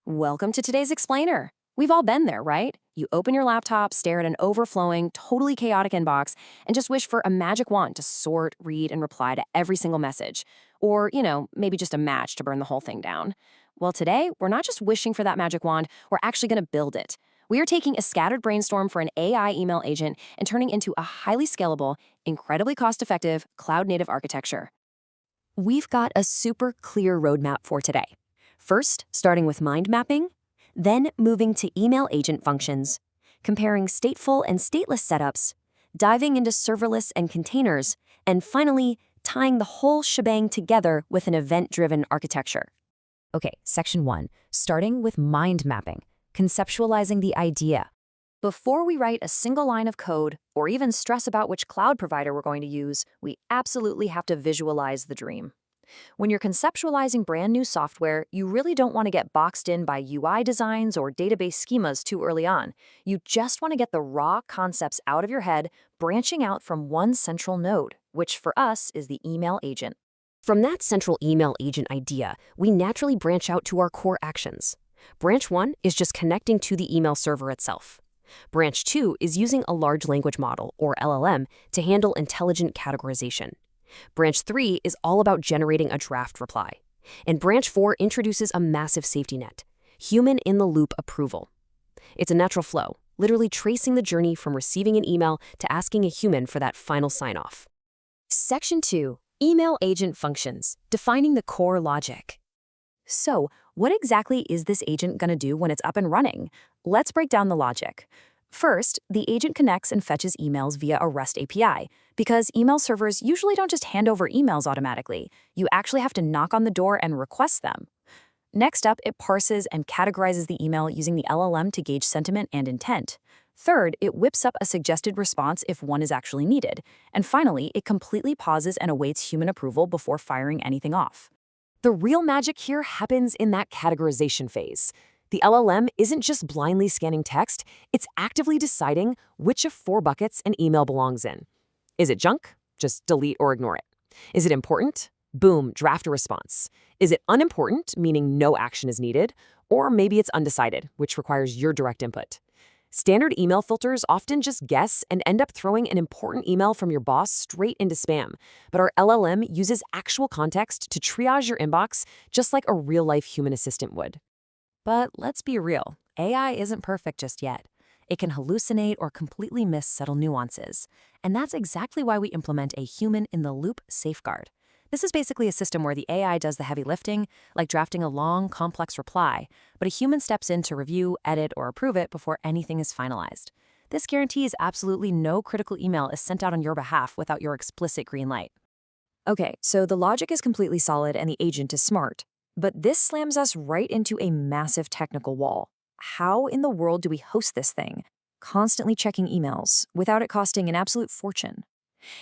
Welcome to today's explainer. We've all been there, right? You open your laptop, stare at an overflowing, totally chaotic inbox, and just wish for a magic wand to sort, read, and reply to every single message. Or, maybe just a match to burn the whole thing down. Well, today, we're not just wishing for that magic wand, we're actually going to build it. We are taking a scattered brainstorm for an AI email agent and turning into a highly scalable, incredibly cost-effective, cloud-native architecture. We've got a super clear roadmap for today. First, starting with mind mapping, then moving to email agent functions, comparing stateful and stateless setups, diving into serverless and containers, and finally, tying the whole shebang together with an event-driven architecture. Okay, section 1, starting with mind mapping, conceptualizing the idea. Before we write a single line of code or even stress about which cloud provider we're going to use, we absolutely have to visualize the dream. When you're conceptualizing brand new software, you really don't want to get boxed in by UI designs or database schemas too early on. You just want to get the raw concepts out of your head, branching out from one central node, which for us is the email agent. From that central email agent idea, we naturally branch out to our core actions. Branch 1 is just connecting to the email server itself. Branch 2 is using a large language model, or LLM, to handle intelligent categorization. Branch 3 is all about generating a draft reply. And Branch 4 introduces a massive safety net, human-in-the-loop approval. It's a natural flow, literally tracing the journey from receiving an email to asking a human for that final sign-off. Section 2, Email Agent Functions, defining the core logic. So, what exactly is this agent going to do when it's up and running? Let's break down the logic. First, the agent connects and fetches emails via a REST API, because email servers usually don't just hand over emails automatically. You actually have to knock on the door and request them. Next up, it parses and categorizes the email using the LLM to gauge sentiment and intent. Third, it whips up a suggested response if one is actually needed. And finally, it completely pauses and awaits human approval before firing anything off. The real magic here happens in that categorization phase. The LLM isn't just blindly scanning text, it's actively deciding which of 4 buckets an email belongs in. Is it junk? Just delete or ignore it. Is it important? Boom, draft a response. Is it unimportant, meaning no action is needed? Or maybe it's undecided, which requires your direct input. Standard email filters often just guess and end up throwing an important email from your boss straight into spam. But our LLM uses actual context to triage your inbox just like a real-life human assistant would. But let's be real, AI isn't perfect just yet. It can hallucinate or completely miss subtle nuances. And that's exactly why we implement a human-in-the-loop safeguard. This is basically a system where the AI does the heavy lifting, like drafting a long, complex reply, but a human steps in to review, edit, or approve it before anything is finalized. This guarantees absolutely no critical email is sent out on your behalf without your explicit green light. Okay, so the logic is completely solid and the agent is smart. But this slams us right into a massive technical wall. How in the world do we host this thing, constantly checking emails, without it costing an absolute fortune?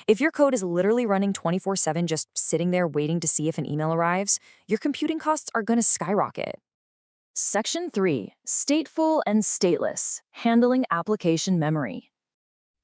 If your code is literally running 24/7 just sitting there waiting to see if an email arrives, your computing costs are going to skyrocket. Section 3, Stateful and Stateless, Handling Application Memory.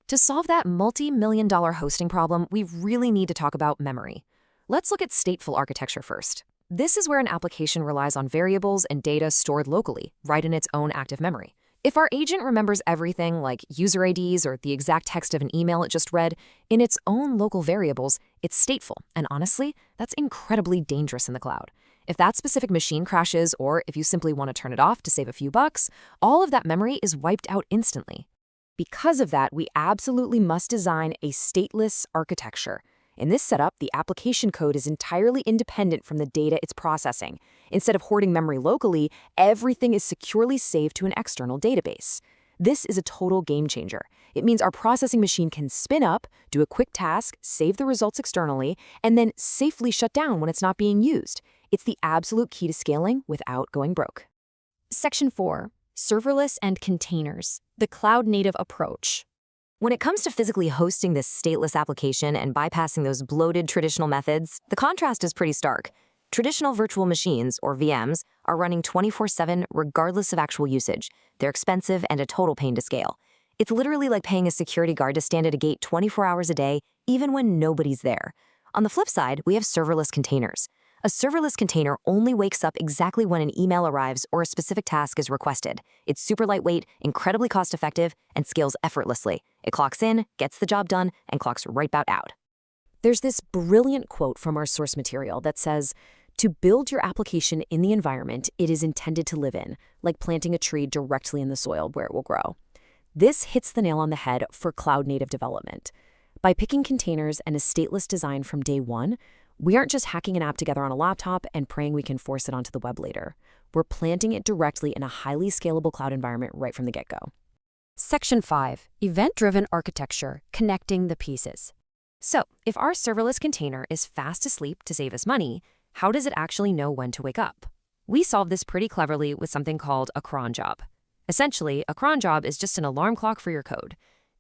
To solve that multi-million-dollar hosting problem, we really need to talk about memory. Let's look at stateful architecture first. This is where an application relies on variables and data stored locally, right in its own active memory. If our agent remembers everything, like user IDs or the exact text of an email it just read, in its own local variables, it's stateful. And honestly, that's incredibly dangerous in the cloud. If that specific machine crashes, or if you simply want to turn it off to save a few bucks, all of that memory is wiped out instantly. Because of that, we absolutely must design a stateless architecture. In this setup, the application code is entirely independent from the data it's processing. Instead of hoarding memory locally, everything is securely saved to an external database. This is a total game changer. It means our processing machine can spin up, do a quick task, save the results externally, and then safely shut down when it's not being used. It's the absolute key to scaling without going broke. Section 4, Serverless and Containers, the cloud-native approach. When it comes to physically hosting this stateless application and bypassing those bloated traditional methods, the contrast is pretty stark. Traditional virtual machines, or VMs, are running 24/7 regardless of actual usage. They're expensive and a total pain to scale. It's literally like paying a security guard to stand at a gate 24 hours a day, even when nobody's there. On the flip side, we have serverless containers. A serverless container only wakes up exactly when an email arrives or a specific task is requested. It's super lightweight, incredibly cost-effective, and scales effortlessly. It clocks in, gets the job done, and clocks right back out. There's this brilliant quote from our source material that says, "To build your application in the environment it is intended to live in, like planting a tree directly in the soil where it will grow." This hits the nail on the head for cloud-native development. By picking containers and a stateless design from day one, we aren't just hacking an app together on a laptop and praying we can force it onto the web later. We're planting it directly in a highly scalable cloud environment right from the get-go. Section 5. Event-driven architecture, connecting the pieces. So, if our serverless container is fast asleep to save us money, how does it actually know when to wake up? We solve this pretty cleverly with something called a cron job. Essentially, a cron job is just an alarm clock for your code.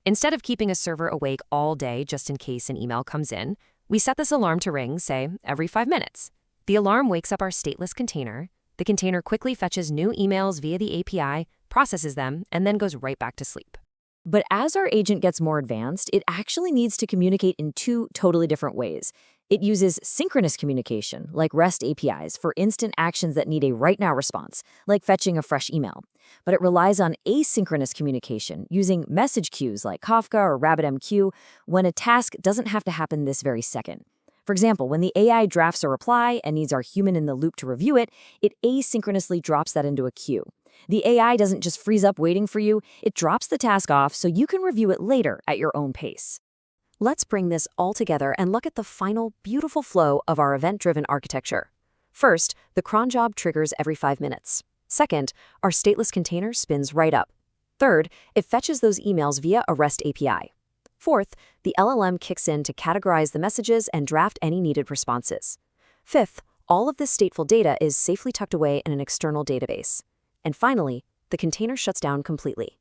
Instead of keeping a server awake all day just in case an email comes in, we set this alarm to ring, say, every 5 minutes. The alarm wakes up our stateless container. The container quickly fetches new emails via the API, processes them, and then goes right back to sleep. But as our agent gets more advanced, it actually needs to communicate in two totally different ways. It uses synchronous communication, like REST APIs, for instant actions that need a right-now response, like fetching a fresh email. But it relies on asynchronous communication, using message queues like Kafka or RabbitMQ, when a task doesn't have to happen this very second. For example, when the AI drafts a reply and needs our human in the loop to review it, it asynchronously drops that into a queue. The AI doesn't just freeze up waiting for you, it drops the task off so you can review it later at your own pace. Let's bring this all together and look at the final beautiful flow of our event-driven architecture. First, the cron job triggers every 5 minutes. Second, our stateless container spins right up. Third, it fetches those emails via a REST API. Fourth, the LLM kicks in to categorize the messages and draft any needed responses. Fifth, all of this stateful data is safely tucked away in an external database. And finally, the container shuts down completely.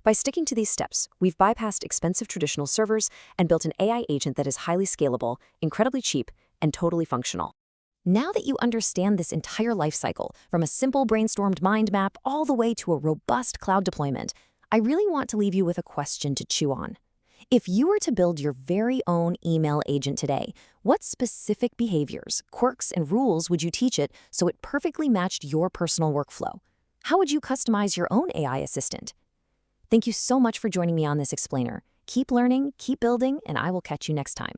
By sticking to these steps, we've bypassed expensive traditional servers and built an AI agent that is highly scalable, incredibly cheap, and totally functional. Now that you understand this entire lifecycle, from a simple brainstormed mind map all the way to a robust cloud deployment, I really want to leave you with a question to chew on. If you were to build your very own email agent today, what specific behaviors, quirks, and rules would you teach it so it perfectly matched your personal workflow? How would you customize your own AI assistant? Thank you so much for joining me on this explainer. Keep learning, keep building, and I will catch you next time.